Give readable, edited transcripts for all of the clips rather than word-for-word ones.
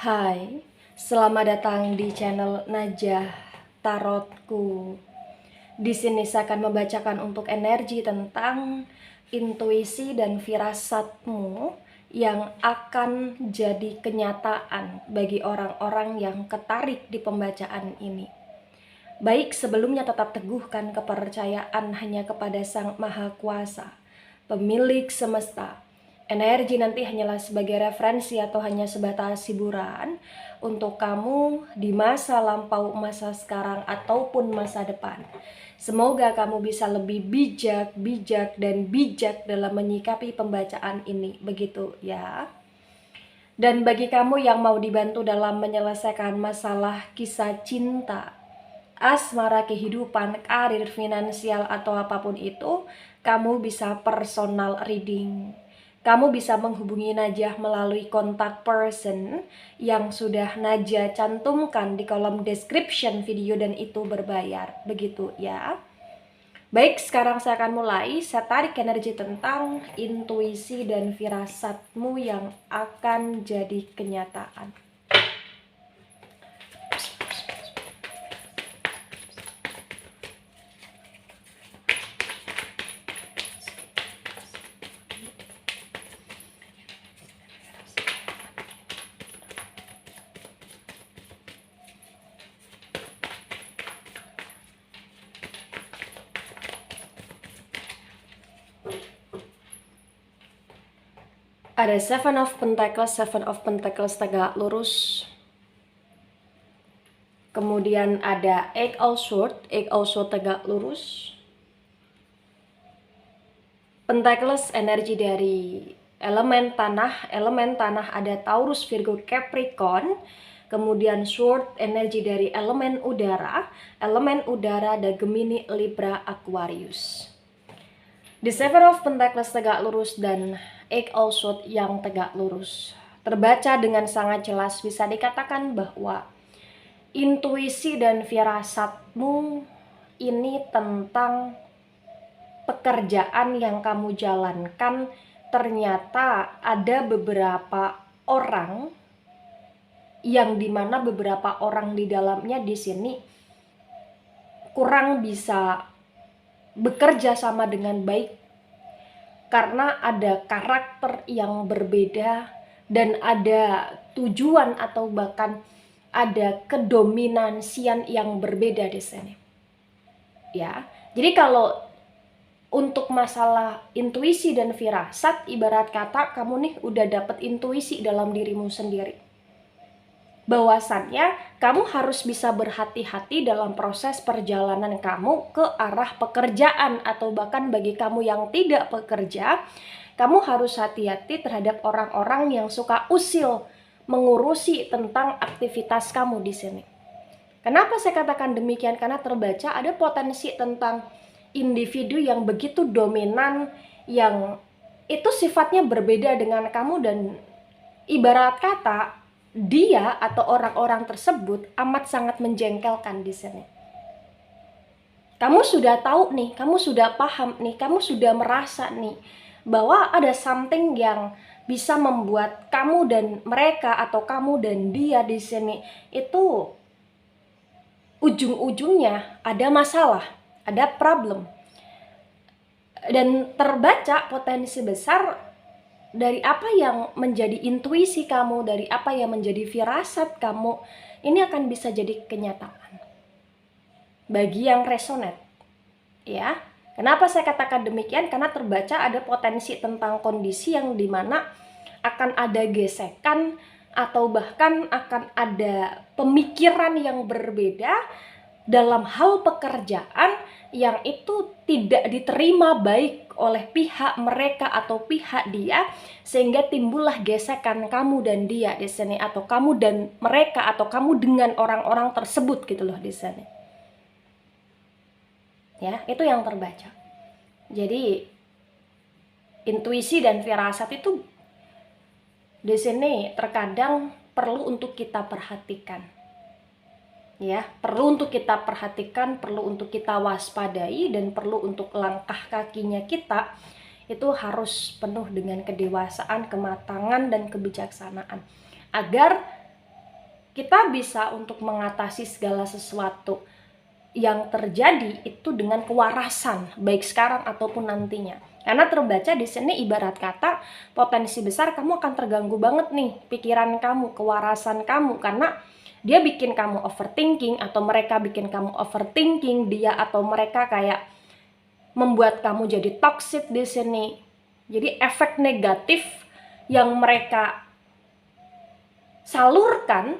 Hai, selamat datang di channel Najah Tarotku. Di sini saya akan membacakan untuk energi tentang intuisi dan firasatmu yang akan jadi kenyataan bagi orang-orang yang ketarik di pembacaan ini. Baik, sebelumnya tetap teguhkan kepercayaan hanya kepada Sang Maha Kuasa, pemilik semesta. Energi nanti hanyalah sebagai referensi atau hanya sebatas hiburan untuk kamu di masa lampau, masa sekarang, ataupun masa depan. Semoga kamu bisa lebih bijak dalam menyikapi pembacaan ini, begitu ya. Dan bagi kamu yang mau dibantu dalam menyelesaikan masalah kisah cinta, asmara, kehidupan, karir, finansial, atau apapun itu, kamu bisa personal reading. Kamu bisa menghubungi Najah melalui kontak person yang sudah Najah cantumkan di kolom description video dan itu berbayar. Begitu ya. Baik, sekarang saya akan mulai. Saya tarik energi tentang intuisi dan firasatmu yang akan jadi kenyataan. Ada Seven of Pentacles tegak lurus. Kemudian ada Eight of Swords tegak lurus. Pentacles energi dari elemen tanah ada Taurus, Virgo, Capricorn. Kemudian Sword energi dari elemen udara ada Gemini, Libra, Aquarius. The Seven of Pentacles tegak lurus dan Eight of Swords yang tegak lurus. Terbaca dengan sangat jelas, bisa dikatakan bahwa intuisi dan firasatmu ini tentang pekerjaan yang kamu jalankan. Ternyata ada beberapa orang yang dimana beberapa orang di dalamnya di sini kurang bisa bekerja sama dengan baik karena ada karakter yang berbeda dan ada tujuan atau bahkan ada kedominansian yang berbeda di sini. Ya. Jadi kalau untuk masalah intuisi dan firasat, ibarat kata kamu nih udah dapet intuisi dalam dirimu sendiri. Bahwasannya kamu harus bisa berhati-hati dalam proses perjalanan kamu ke arah pekerjaan, atau bahkan bagi kamu yang tidak bekerja, kamu harus hati-hati terhadap orang-orang yang suka usil mengurusi tentang aktivitas kamu di sini. Kenapa saya katakan demikian? Karena terbaca ada potensi tentang individu yang begitu dominan, yang itu sifatnya berbeda dengan kamu, dan ibarat kata dia atau orang-orang tersebut amat sangat menjengkelkan di sini. Kamu sudah tahu nih, kamu sudah paham nih, kamu sudah merasa nih bahwa ada something yang bisa membuat kamu dan mereka atau kamu dan dia di sini itu ujung-ujungnya ada masalah, ada problem. Dan terbaca potensi besar dari apa yang menjadi intuisi kamu, dari apa yang menjadi firasat kamu, ini akan bisa jadi kenyataan bagi yang resonate. Ya, kenapa saya katakan demikian? Karena terbaca ada potensi tentang kondisi yang dimana akan ada gesekan atau bahkan akan ada pemikiran yang berbeda dalam hal pekerjaan yang itu tidak diterima baik oleh pihak mereka atau pihak dia, sehingga timbullah gesekan kamu dan dia di sini, atau kamu dan mereka, atau kamu dengan orang-orang tersebut gitu loh di sini. Ya, itu yang terbaca. Jadi intuisi dan firasat itu di sini terkadang perlu untuk kita perhatikan. Ya, perlu untuk kita perhatikan, perlu untuk kita waspadai, dan perlu untuk langkah kakinya kita itu harus penuh dengan kedewasaan, kematangan, dan kebijaksanaan agar kita bisa untuk mengatasi segala sesuatu yang terjadi itu dengan kewarasan, baik sekarang ataupun nantinya. Karena terbaca di sini ibarat kata potensi besar kamu akan terganggu banget nih pikiran kamu, kewarasan kamu, karena dia bikin kamu overthinking atau mereka bikin kamu overthinking, dia atau mereka kayak membuat kamu jadi toxic di sini. Jadi efek negatif yang mereka salurkan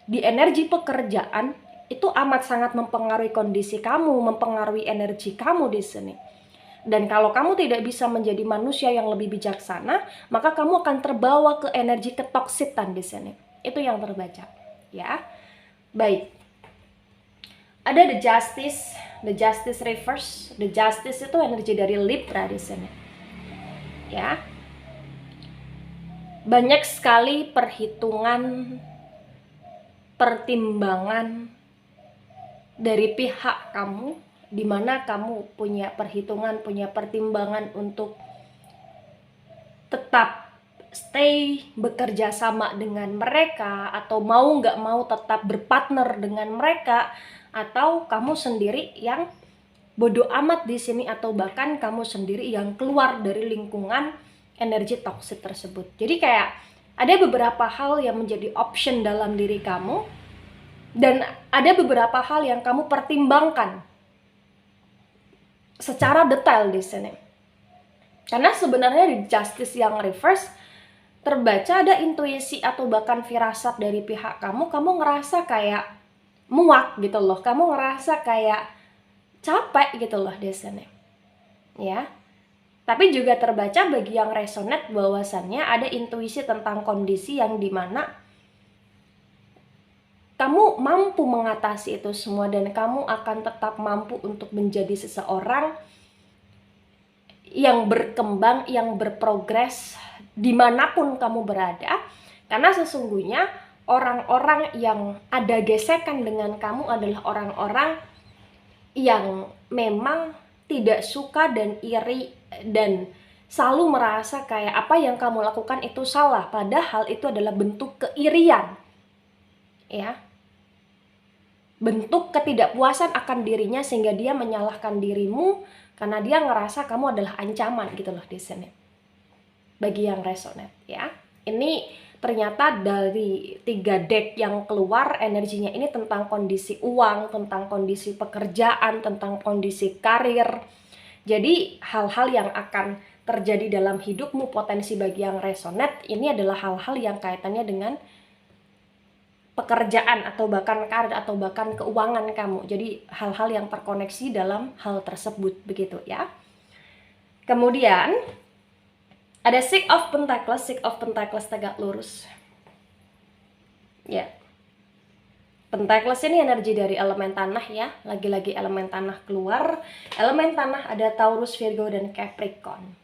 di energi pekerjaan itu amat sangat mempengaruhi kondisi kamu, mempengaruhi energi kamu di sini. Dan kalau kamu tidak bisa menjadi manusia yang lebih bijaksana, maka kamu akan terbawa ke energi ketoksitan di sini. Itu yang terbaca, ya. Baik. Ada the justice reverse. The justice itu energi dari Libra di sini. Ya. Banyak sekali pertimbangan dari pihak kamu, di mana kamu punya perhitungan, punya pertimbangan untuk tetap stay bekerja sama dengan mereka, atau mau nggak mau tetap berpartner dengan mereka, atau kamu sendiri yang bodoh amat di sini, atau bahkan kamu sendiri yang keluar dari lingkungan energi toksik tersebut. Jadi kayak ada beberapa hal yang menjadi option dalam diri kamu, dan ada beberapa hal yang kamu pertimbangkan secara detail di sini. Karena sebenarnya di justice yang reverse terbaca ada intuisi atau bahkan firasat dari pihak kamu ngerasa kayak muak gitu loh, kamu ngerasa kayak capek gitu loh di sini. Ya. Tapi juga terbaca bagi yang resonate bahwasannya ada intuisi tentang kondisi yang dimana kamu mampu mengatasi itu semua, dan kamu akan tetap mampu untuk menjadi seseorang yang berkembang, yang berprogres dimanapun kamu berada. Karena sesungguhnya orang-orang yang ada gesekan dengan kamu adalah orang-orang yang memang tidak suka dan iri dan selalu merasa kayak apa yang kamu lakukan itu salah, padahal itu adalah bentuk keirian, ya, bentuk ketidakpuasan akan dirinya, sehingga dia menyalahkan dirimu karena dia ngerasa kamu adalah ancaman gitu loh di sini. Bagi yang resonate, ya, ini ternyata dari 3 deck yang keluar energinya ini tentang kondisi uang, tentang kondisi pekerjaan, tentang kondisi karir. Jadi hal-hal yang akan terjadi dalam hidupmu, potensi bagi yang resonate ini adalah hal-hal yang kaitannya dengan pekerjaan atau bahkan karir atau bahkan keuangan kamu. Jadi hal-hal yang terkoneksi dalam hal tersebut, begitu ya. Kemudian ada Six of Pentacles tegak lurus. Ya. Pentacles ini energi dari elemen tanah ya. Lagi-lagi elemen tanah keluar. Elemen tanah ada Taurus, Virgo, dan Capricorn.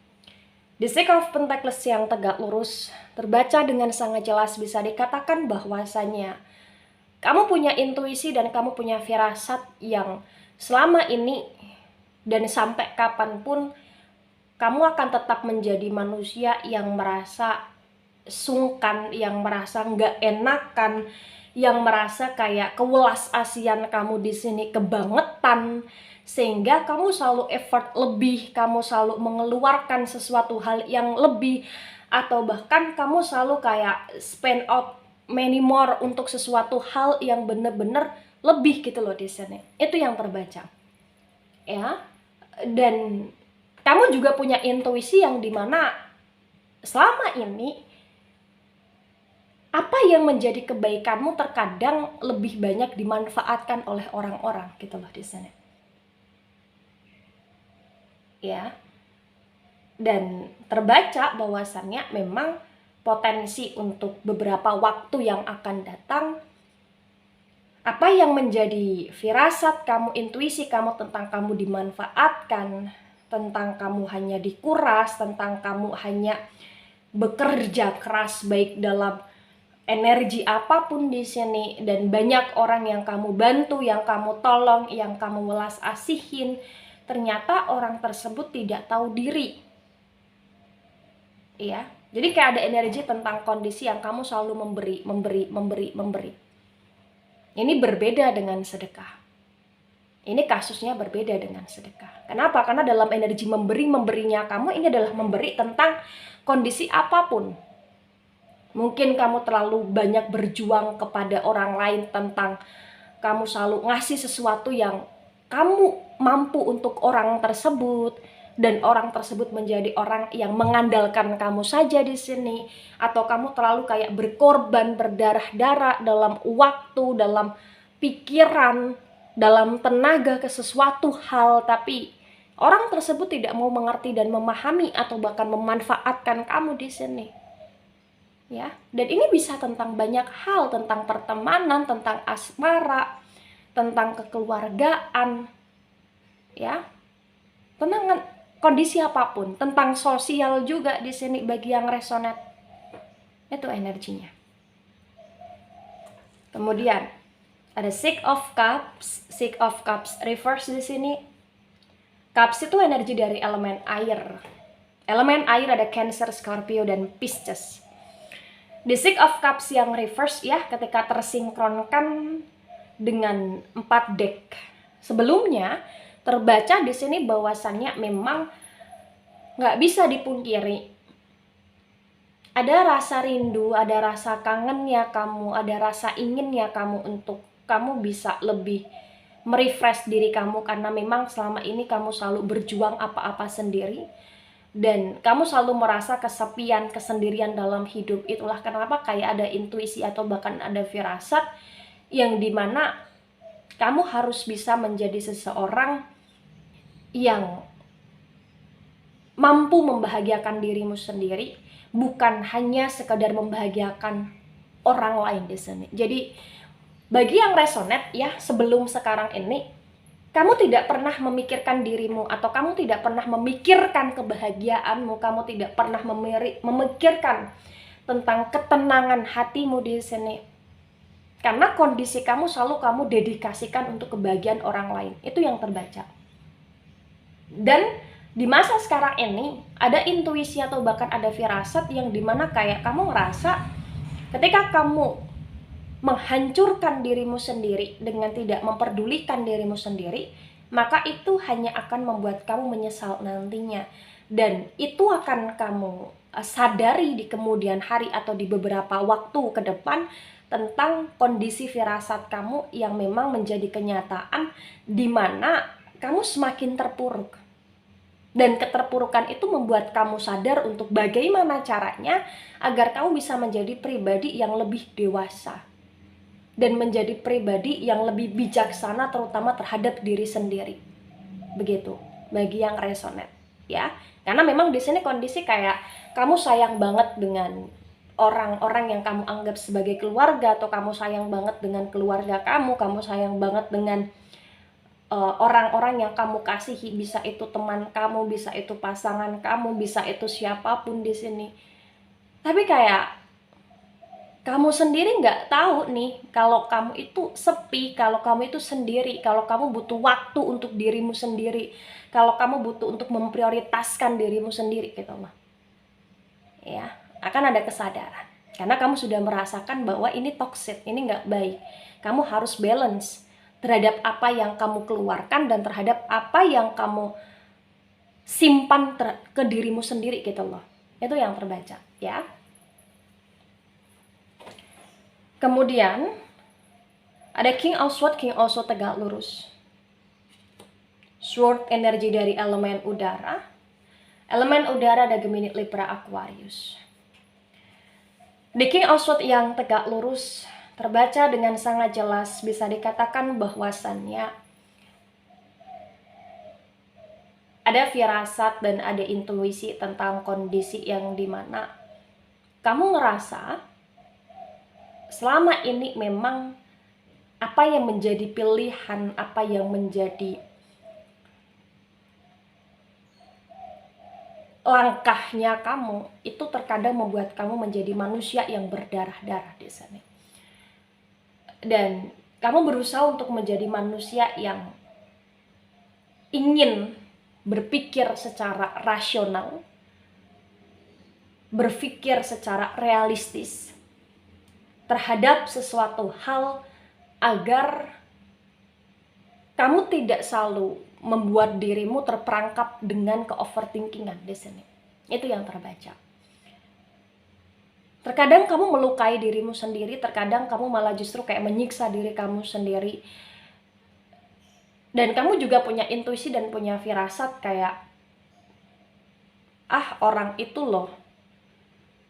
The Six of Pentacles yang tegak lurus terbaca dengan sangat jelas, bisa dikatakan bahwasannya kamu punya intuisi dan kamu punya firasat yang selama ini dan sampai kapanpun kamu akan tetap menjadi manusia yang merasa sungkan, yang merasa nggak enakan, yang merasa kayak kewelas asian kamu di sini kebangetan, sehingga kamu selalu effort lebih, kamu selalu mengeluarkan sesuatu hal yang lebih, atau bahkan kamu selalu kayak spend out many more untuk sesuatu hal yang bener-bener lebih gitu loh di sini. Itu yang terbaca, ya. Dan kamu juga punya intuisi yang dimana selama ini apa yang menjadi kebaikanmu terkadang lebih banyak dimanfaatkan oleh orang-orang gitu loh di sini. Ya. Dan terbaca bahwasannya memang potensi untuk beberapa waktu yang akan datang, apa yang menjadi firasat kamu, intuisi kamu tentang kamu dimanfaatkan, tentang kamu hanya dikuras, tentang kamu hanya bekerja keras baik dalam energi apapun di sini, dan banyak orang yang kamu bantu, yang kamu tolong, yang kamu welas asihin, ternyata orang tersebut tidak tahu diri. Iya, jadi kayak ada energi tentang kondisi yang kamu selalu memberi. Ini berbeda dengan sedekah. Ini kasusnya berbeda dengan sedekah. Kenapa? Karena dalam energi memberinya kamu, ini adalah memberi tentang kondisi apapun. Mungkin kamu terlalu banyak berjuang kepada orang lain, tentang kamu selalu ngasih sesuatu yang kamu mampu untuk orang tersebut, dan orang tersebut menjadi orang yang mengandalkan kamu saja di sini. Atau kamu terlalu kayak berkorban, berdarah-darah dalam waktu, dalam pikiran, dalam tenaga ke sesuatu hal, tapi orang tersebut tidak mau mengerti dan memahami atau bahkan memanfaatkan kamu di sini. Ya, dan ini bisa tentang banyak hal, tentang pertemanan, tentang asmara, tentang kekeluargaan, ya, tentang kondisi apapun, tentang sosial juga di sini bagi yang resonate. Itu energinya. Kemudian ada Six of Cups. Six of Cups reverse di sini. Cups itu energi dari elemen air. Elemen air ada Cancer, Scorpio, dan Pisces. The Six of Cups yang reverse ya, ketika tersinkronkan dengan 4 deck sebelumnya, terbaca di sini bahwasannya memang nggak bisa dipungkiri. Ada rasa rindu, ada rasa kangennya kamu, ada rasa inginnya kamu untuk kamu bisa lebih merefresh diri kamu, karena memang selama ini kamu selalu berjuang apa-apa sendiri. Dan kamu selalu merasa kesepian, kesendirian dalam hidup. Itulah kenapa kayak ada intuisi atau bahkan ada firasat yang dimana kamu harus bisa menjadi seseorang yang mampu membahagiakan dirimu sendiri, bukan hanya sekedar membahagiakan orang lain di sini. Jadi bagi yang resonate ya, sebelum sekarang ini kamu tidak pernah memikirkan dirimu, atau kamu tidak pernah memikirkan kebahagiaanmu, kamu tidak pernah memikirkan tentang ketenangan hatimu di sini. Karena kondisi kamu selalu kamu dedikasikan untuk kebahagiaan orang lain. Itu yang terbaca. Dan di masa sekarang ini ada intuisi atau bahkan ada firasat yang dimana kayak kamu ngerasa ketika kamu menghancurkan dirimu sendiri dengan tidak memperdulikan dirimu sendiri, maka itu hanya akan membuat kamu menyesal nantinya. Dan itu akan kamu sadari di kemudian hari atau di beberapa waktu ke depan, tentang kondisi firasat kamu yang memang menjadi kenyataan, di mana kamu semakin terpuruk. Dan keterpurukan itu membuat kamu sadar untuk bagaimana caranya agar kamu bisa menjadi pribadi yang lebih dewasa dan menjadi pribadi yang lebih bijaksana, terutama terhadap diri sendiri. Begitu bagi yang resonate ya. Karena memang di sini kondisi kayak kamu sayang banget dengan orang-orang yang kamu anggap sebagai keluarga, atau kamu sayang banget dengan keluarga kamu sayang banget dengan orang-orang yang kamu kasihi, bisa itu teman kamu, bisa itu pasangan kamu, bisa itu siapapun di sini. Tapi kayak kamu sendiri nggak tahu nih kalau kamu itu sepi, kalau kamu itu sendiri, kalau kamu butuh waktu untuk dirimu sendiri, kalau kamu butuh untuk memprioritaskan dirimu sendiri gitu loh. Ya, akan ada kesadaran. Karena kamu sudah merasakan bahwa ini toxic, ini nggak baik. Kamu harus balance terhadap apa yang kamu keluarkan dan terhadap apa yang kamu simpan ke dirimu sendiri gitu loh. Itu yang terbaca ya. Kemudian ada King of Swords. King of Swords tegak lurus. Sword energi dari elemen udara. Elemen udara ada Gemini, Libra, Aquarius. The King of Swords yang tegak lurus terbaca dengan sangat jelas, bisa dikatakan bahwasannya ada firasat dan ada intuisi tentang kondisi yang dimana kamu ngerasa selama ini memang apa yang menjadi pilihan, apa yang menjadi langkahnya kamu, itu terkadang membuat kamu menjadi manusia yang berdarah-darah di sana. Dan kamu berusaha untuk menjadi manusia yang ingin berpikir secara rasional, berpikir secara realistis terhadap sesuatu hal agar kamu tidak selalu membuat dirimu terperangkap dengan ke-overthinkingan di sini. Itu yang terbaca. Terkadang kamu melukai dirimu sendiri, terkadang kamu malah justru kayak menyiksa diri kamu sendiri. Dan kamu juga punya intuisi dan punya firasat kayak, orang itu loh,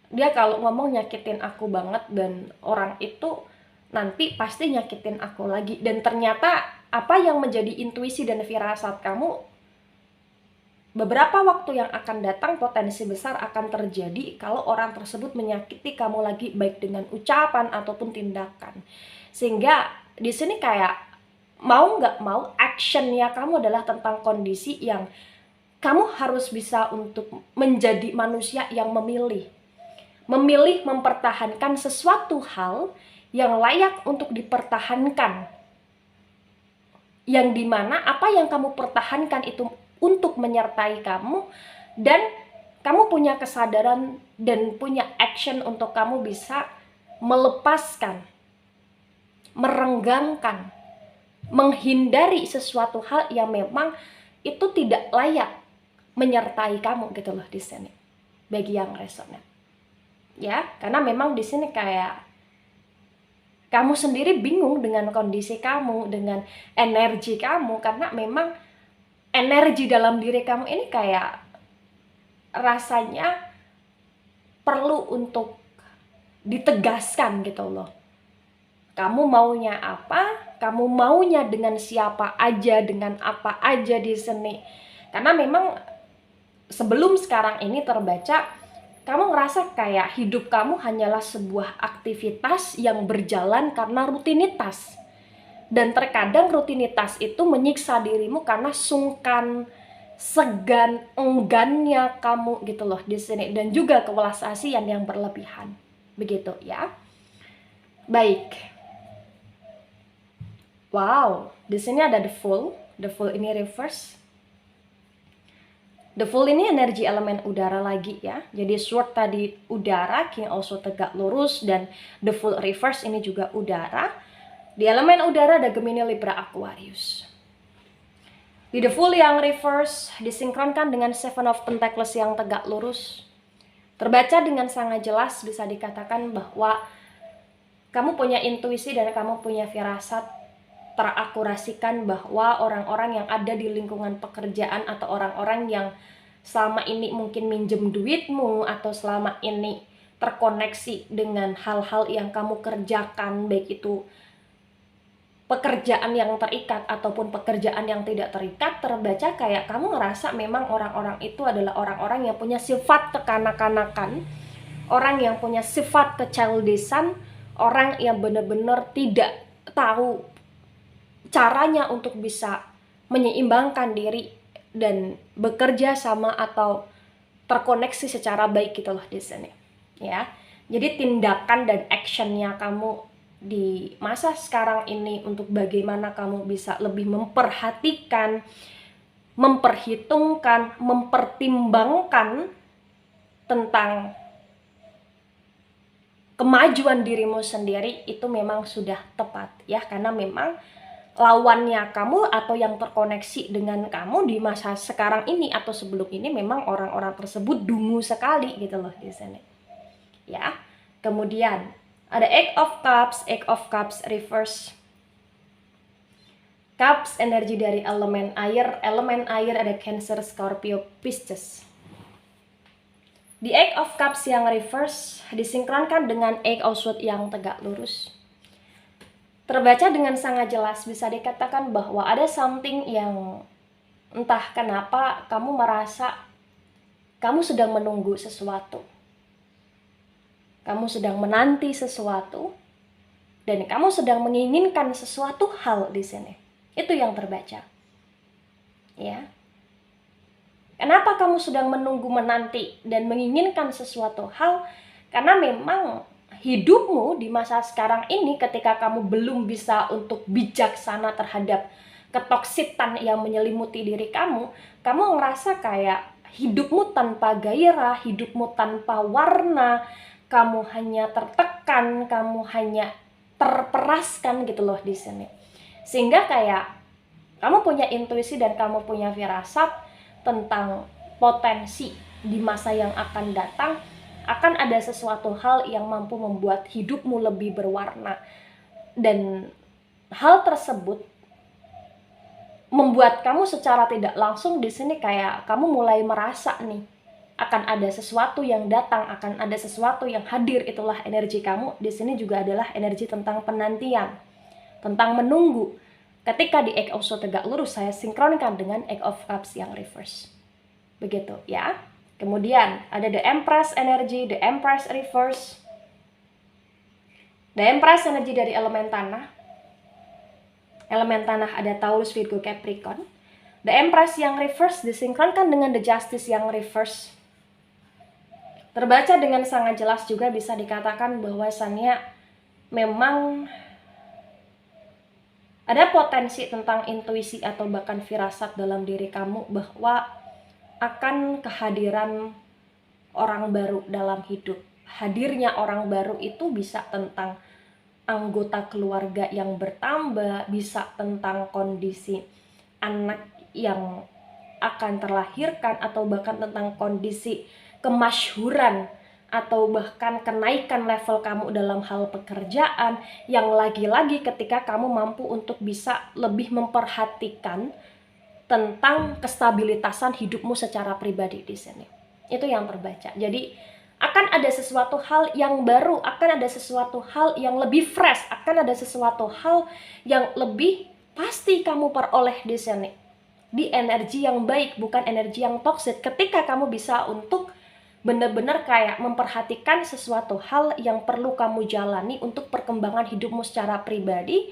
dia kalau ngomong nyakitin aku banget, dan orang itu nanti pasti nyakitin aku lagi. Dan ternyata apa yang menjadi intuisi dan firasat kamu, beberapa waktu yang akan datang potensi besar akan terjadi kalau orang tersebut menyakiti kamu lagi, baik dengan ucapan ataupun tindakan. Sehingga di sini kayak mau nggak mau actionnya kamu adalah tentang kondisi yang kamu harus bisa untuk menjadi manusia yang memilih mempertahankan sesuatu hal yang layak untuk dipertahankan, yang dimana apa yang kamu pertahankan itu untuk menyertai kamu, dan kamu punya kesadaran dan punya action untuk kamu bisa melepaskan, merenggangkan, menghindari sesuatu hal yang memang itu tidak layak menyertai kamu gitu loh di sini. Bagi yang resonan. Ya, karena memang di sini kayak kamu sendiri bingung dengan kondisi kamu, dengan energi kamu, karena memang energi dalam diri kamu ini kayak rasanya perlu untuk ditegaskan gitu loh. Kamu maunya apa? Kamu maunya dengan siapa aja, dengan apa aja di sini. Karena memang sebelum sekarang ini terbaca, kamu ngerasa kayak hidup kamu hanyalah sebuah aktivitas yang berjalan karena rutinitas. Dan terkadang rutinitas itu menyiksa dirimu karena sungkan, segan, enggannya kamu gitu loh di sini, dan juga kewelas asian yang berlebihan. Begitu ya. Baik. Wow, di sini ada the Fool. The Fool ini reverse. The Fool ini energi elemen udara lagi ya. Jadi Sword tadi udara, King also tegak lurus, dan the Fool reverse ini juga udara. Di elemen udara ada Gemini, Libra, Aquarius. Di The Fool yang reverse disinkronkan dengan Seven of Pentacles yang tegak lurus. Terbaca dengan sangat jelas, bisa dikatakan bahwa kamu punya intuisi dan kamu punya firasat, terakurasikan bahwa orang-orang yang ada di lingkungan pekerjaan atau orang-orang yang selama ini mungkin minjem duitmu atau selama ini terkoneksi dengan hal-hal yang kamu kerjakan, baik itu pekerjaan yang terikat ataupun pekerjaan yang tidak terikat, terbaca kayak kamu ngerasa memang orang-orang itu adalah orang-orang yang punya sifat kekanak-kanakan, orang yang punya sifat kechildishan, orang yang benar-benar tidak tahu caranya untuk bisa menyeimbangkan diri dan bekerja sama atau terkoneksi secara baik gitu loh di sini ya. Jadi tindakan dan actionnya kamu di masa sekarang ini untuk bagaimana kamu bisa lebih memperhatikan, memperhitungkan, mempertimbangkan tentang kemajuan dirimu sendiri, itu memang sudah tepat ya. Karena memang lawannya kamu atau yang terkoneksi dengan kamu di masa sekarang ini atau sebelum ini memang orang-orang tersebut dungu sekali gitu loh di sini ya. Kemudian ada Eight of Cups reverse. Cups energi dari elemen air ada Cancer, Scorpio, Pisces. Di Eight of Cups yang reverse disinkronkan dengan Eight of Swords yang tegak lurus. Terbaca dengan sangat jelas, bisa dikatakan bahwa ada something yang entah kenapa kamu merasa kamu sedang menunggu sesuatu. Kamu sedang menanti sesuatu, dan kamu sedang menginginkan sesuatu hal di sini. Itu yang terbaca. Ya. Kenapa kamu sedang menunggu, menanti, dan menginginkan sesuatu hal? Karena memang hidupmu di masa sekarang ini, ketika kamu belum bisa untuk bijaksana terhadap ketoksitan yang menyelimuti diri kamu ngerasa kayak hidupmu tanpa gairah, hidupmu tanpa warna, kamu hanya tertekan, kamu hanya terperaskan gitu loh di sini. Sehingga kayak kamu punya intuisi dan kamu punya firasat tentang potensi di masa yang akan datang, akan ada sesuatu hal yang mampu membuat hidupmu lebih berwarna. Dan hal tersebut membuat kamu secara tidak langsung di sini kayak kamu mulai merasa nih akan ada sesuatu yang datang, akan ada sesuatu yang hadir. Itulah energi kamu. Di sini juga adalah energi tentang penantian, tentang menunggu. Ketika di Eight of Swords tegak lurus, saya sinkronkan dengan Eight of Cups yang reverse. Begitu ya. Kemudian ada the Empress energy, the Empress reverse. The Empress energi dari elemen tanah. Elemen tanah ada Taurus, Virgo, Capricorn. The Empress yang reverse disinkronkan dengan the Justice yang reverse. Terbaca dengan sangat jelas juga bisa dikatakan bahwasannya memang ada potensi tentang intuisi atau bahkan firasat dalam diri kamu bahwa akan kehadiran orang baru dalam hidup. Hadirnya orang baru itu bisa tentang anggota keluarga yang bertambah, bisa tentang kondisi anak yang akan terlahirkan, atau bahkan tentang kondisi kemasyhuran atau bahkan kenaikan level kamu dalam hal pekerjaan, yang lagi-lagi ketika kamu mampu untuk bisa lebih memperhatikan tentang kestabilitasan hidupmu secara pribadi di sini. Itu yang terbaca. Jadi akan ada sesuatu hal yang baru, akan ada sesuatu hal yang lebih fresh, akan ada sesuatu hal yang lebih pasti kamu peroleh di sini. Di energi yang baik, bukan energi yang toksik. Ketika kamu bisa untuk benar-benar kayak memperhatikan sesuatu hal yang perlu kamu jalani untuk perkembangan hidupmu secara pribadi,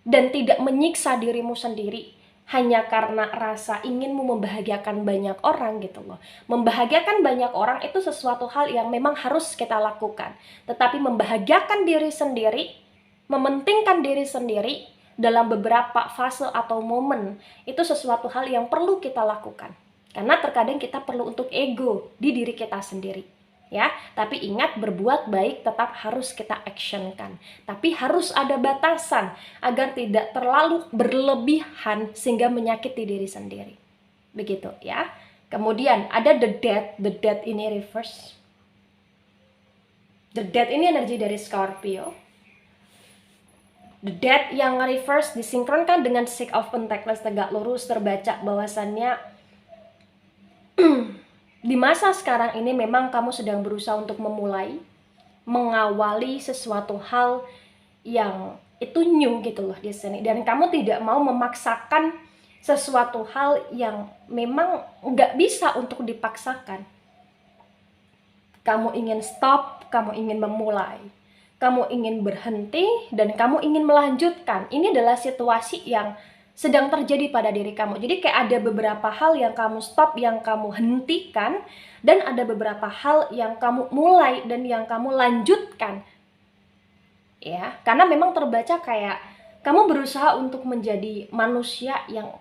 dan tidak menyiksa dirimu sendiri hanya karena rasa inginmu membahagiakan banyak orang gitu loh. Membahagiakan banyak orang itu sesuatu hal yang memang harus kita lakukan. Tetapi membahagiakan diri sendiri, mementingkan diri sendiri dalam beberapa fase atau momen, itu sesuatu hal yang perlu kita lakukan. Karena terkadang kita perlu untuk ego di diri kita sendiri. Ya, tapi ingat, berbuat baik tetap harus kita actionkan. Tapi harus ada batasan agar tidak terlalu berlebihan sehingga menyakiti diri sendiri. Begitu ya. Kemudian ada the death ini reverse. The death ini energi dari Scorpio. The death yang reverse disinkronkan dengan Six of Pentacles tegak lurus, terbaca bahwasannya di masa sekarang ini memang kamu sedang berusaha untuk memulai, mengawali sesuatu hal yang itu new gitu loh di sini. Dan kamu tidak mau memaksakan sesuatu hal yang memang nggak bisa untuk dipaksakan. Kamu ingin stop, kamu ingin memulai, kamu ingin berhenti, dan kamu ingin melanjutkan. Ini adalah situasi yang sedang terjadi pada diri kamu. Jadi kayak ada beberapa hal yang kamu stop, yang kamu hentikan, dan ada beberapa hal yang kamu mulai dan yang kamu lanjutkan. Ya, karena memang terbaca kayak kamu berusaha untuk menjadi manusia yang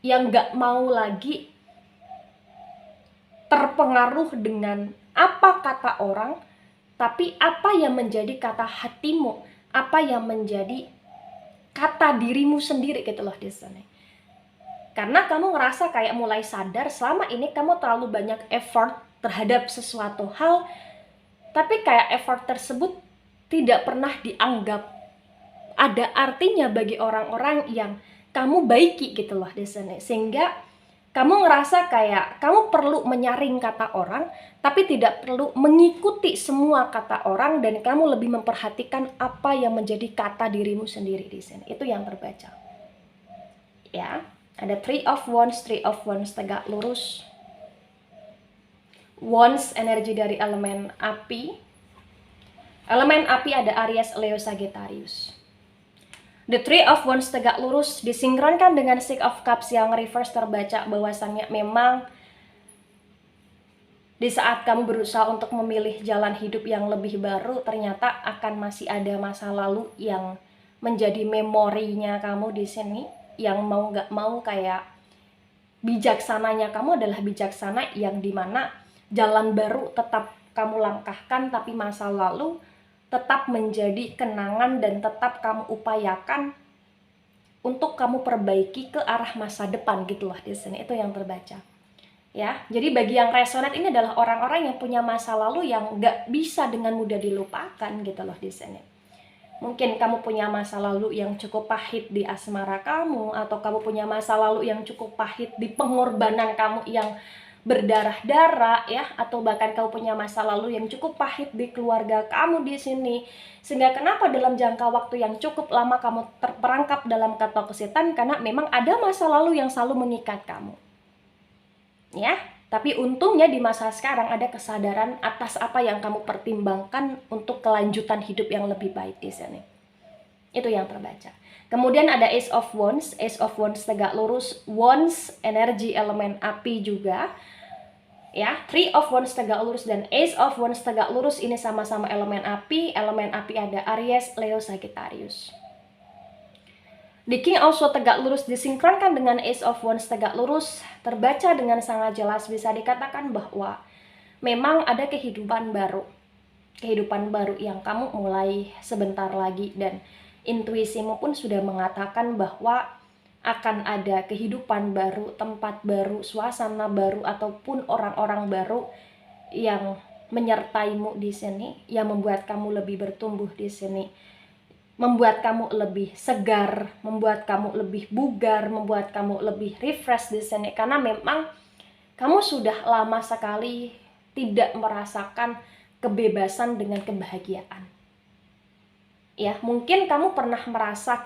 nggak mau lagi terpengaruh dengan apa kata orang, tapi apa yang menjadi kata hatimu, apa yang menjadi kata dirimu sendiri gitu loh di sini. Karena kamu ngerasa kayak mulai sadar selama ini kamu terlalu banyak effort terhadap sesuatu hal, tapi kayak effort tersebut tidak pernah dianggap ada artinya bagi orang-orang yang kamu baiki gitu loh di sini. Sehingga kamu ngerasa kayak kamu perlu menyaring kata orang, tapi tidak perlu mengikuti semua kata orang, dan kamu lebih memperhatikan apa yang menjadi kata dirimu sendiri di sini. Itu yang terbaca. Ya, ada Three of Wands tegak lurus. Wands energi dari elemen api. Elemen api ada Aries, Leo, Sagittarius. The Three of Wands tegak lurus disinkronkan dengan Six of Cups yang reverse, terbaca bahwasannya memang di saat kamu berusaha untuk memilih jalan hidup yang lebih baru, ternyata akan masih ada masa lalu yang menjadi memorinya kamu di sini, yang mau gak mau kayak bijaksananya kamu adalah bijaksana yang dimana jalan baru tetap kamu langkahkan, tapi masa lalu tetap menjadi kenangan dan tetap kamu upayakan untuk kamu perbaiki ke arah masa depan gitu loh di sini. Itu yang terbaca. Ya, jadi bagi yang resonate ini adalah orang-orang yang punya masa lalu yang nggak bisa dengan mudah dilupakan gitu loh di sini. Mungkin kamu punya masa lalu yang cukup pahit di asmara kamu, atau kamu punya masa lalu yang cukup pahit di pengorbanan kamu yang berdarah-darah ya, atau bahkan kamu punya masa lalu yang cukup pahit di keluarga kamu di sini. Sehingga kenapa dalam jangka waktu yang cukup lama kamu terperangkap dalam ketoksisitan, karena memang ada masa lalu yang selalu mengikat kamu. Ya, tapi untungnya di masa sekarang ada kesadaran atas apa yang kamu pertimbangkan untuk kelanjutan hidup yang lebih baik di sini. Itu yang terbaca. Kemudian ada Ace of Wands. Ace of Wands tegak lurus, Wands energi elemen api juga. Ya, Three of Wands tegak lurus dan Ace of Wands tegak lurus, ini sama-sama elemen api. Elemen api ada Aries, Leo, Sagittarius. The King also tegak lurus disinkronkan dengan Ace of Wands tegak lurus, terbaca dengan sangat jelas, bisa dikatakan bahwa memang ada kehidupan baru. Kehidupan baru yang kamu mulai sebentar lagi, dan intuisimu pun sudah mengatakan bahwa akan ada kehidupan baru, tempat baru, suasana baru, ataupun orang-orang baru yang menyertaimu di sini, yang membuat kamu lebih bertumbuh di sini, membuat kamu lebih segar, membuat kamu lebih bugar, membuat kamu lebih refresh di sini. Karena memang kamu sudah lama sekali tidak merasakan kebebasan dengan kebahagiaan. Ya, mungkin kamu pernah merasa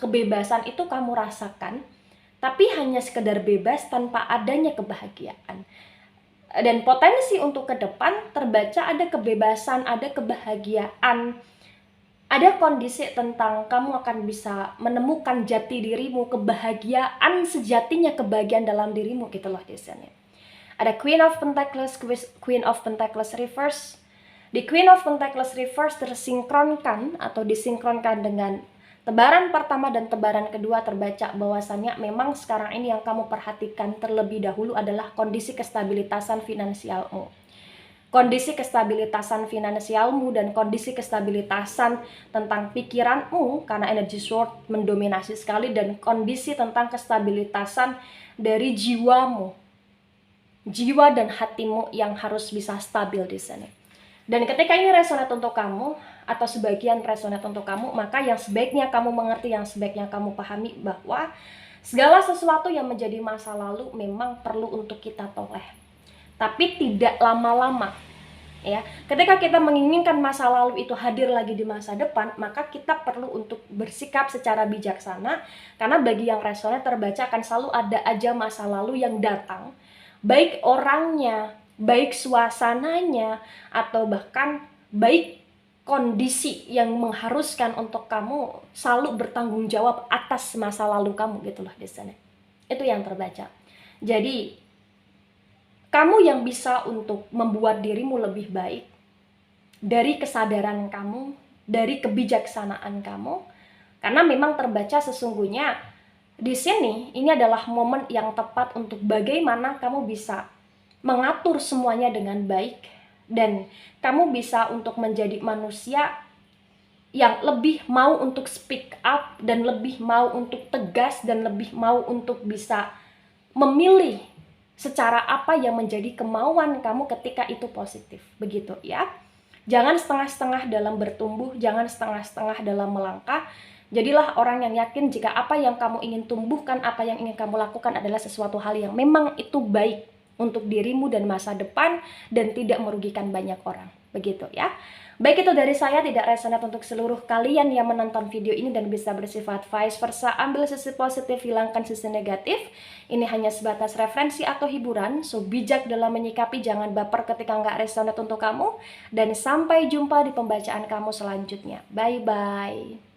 kebebasan itu kamu rasakan, tapi hanya sekedar bebas tanpa adanya kebahagiaan. Dan potensi untuk ke depan terbaca ada kebebasan, ada kebahagiaan, ada kondisi tentang kamu akan bisa menemukan jati dirimu, kebahagiaan sejatinya, kebahagiaan dalam dirimu gitu loh di sini. Ada Queen of Pentacles, Queen of Pentacles reverse. Di Queen of Pentacles reverse tersinkronkan atau disinkronkan dengan tebaran pertama dan tebaran kedua, terbaca bahwasannya memang sekarang ini yang kamu perhatikan terlebih dahulu adalah kondisi kestabilitasan finansialmu. Kondisi kestabilitasan finansialmu dan kondisi kestabilitasan tentang pikiranmu, karena energi sword mendominasi sekali, dan kondisi tentang kestabilitasan dari jiwamu, jiwa dan hatimu yang harus bisa stabil di sini. Dan ketika ini resonate untuk kamu atau sebagian resonate untuk kamu, maka yang sebaiknya kamu mengerti, yang sebaiknya kamu pahami bahwa segala sesuatu yang menjadi masa lalu memang perlu untuk kita toleh, tapi tidak lama-lama. Ya, ketika kita menginginkan masa lalu itu hadir lagi di masa depan, maka kita perlu untuk bersikap secara bijaksana, karena bagi yang resonate terbaca akan selalu ada aja masa lalu yang datang, baik orangnya, baik suasananya, atau bahkan baik kondisi yang mengharuskan untuk kamu selalu bertanggung jawab atas masa lalu kamu gitu loh di sana. Itu yang terbaca. Jadi kamu yang bisa untuk membuat dirimu lebih baik dari kesadaran kamu, dari kebijaksanaan kamu, karena memang terbaca sesungguhnya di sini ini adalah momen yang tepat untuk bagaimana kamu bisa mengatur semuanya dengan baik, dan kamu bisa untuk menjadi manusia yang lebih mau untuk speak up, dan lebih mau untuk tegas, dan lebih mau untuk bisa memilih secara apa yang menjadi kemauan kamu ketika itu positif, begitu ya. Jangan setengah-setengah dalam bertumbuh, jangan setengah-setengah dalam melangkah. Jadilah orang yang yakin jika apa yang kamu ingin tumbuhkan, apa yang ingin kamu lakukan adalah sesuatu hal yang memang itu baik untuk dirimu dan masa depan, dan tidak merugikan banyak orang, begitu ya. Baik, itu dari saya, tidak resonate untuk seluruh kalian yang menonton video ini dan bisa bersifat vice versa. Ambil sisi positif, hilangkan sisi negatif. Ini hanya sebatas referensi atau hiburan, so bijak dalam menyikapi, jangan baper ketika nggak resonate untuk kamu. Dan sampai jumpa di pembacaan kamu selanjutnya. Bye-bye.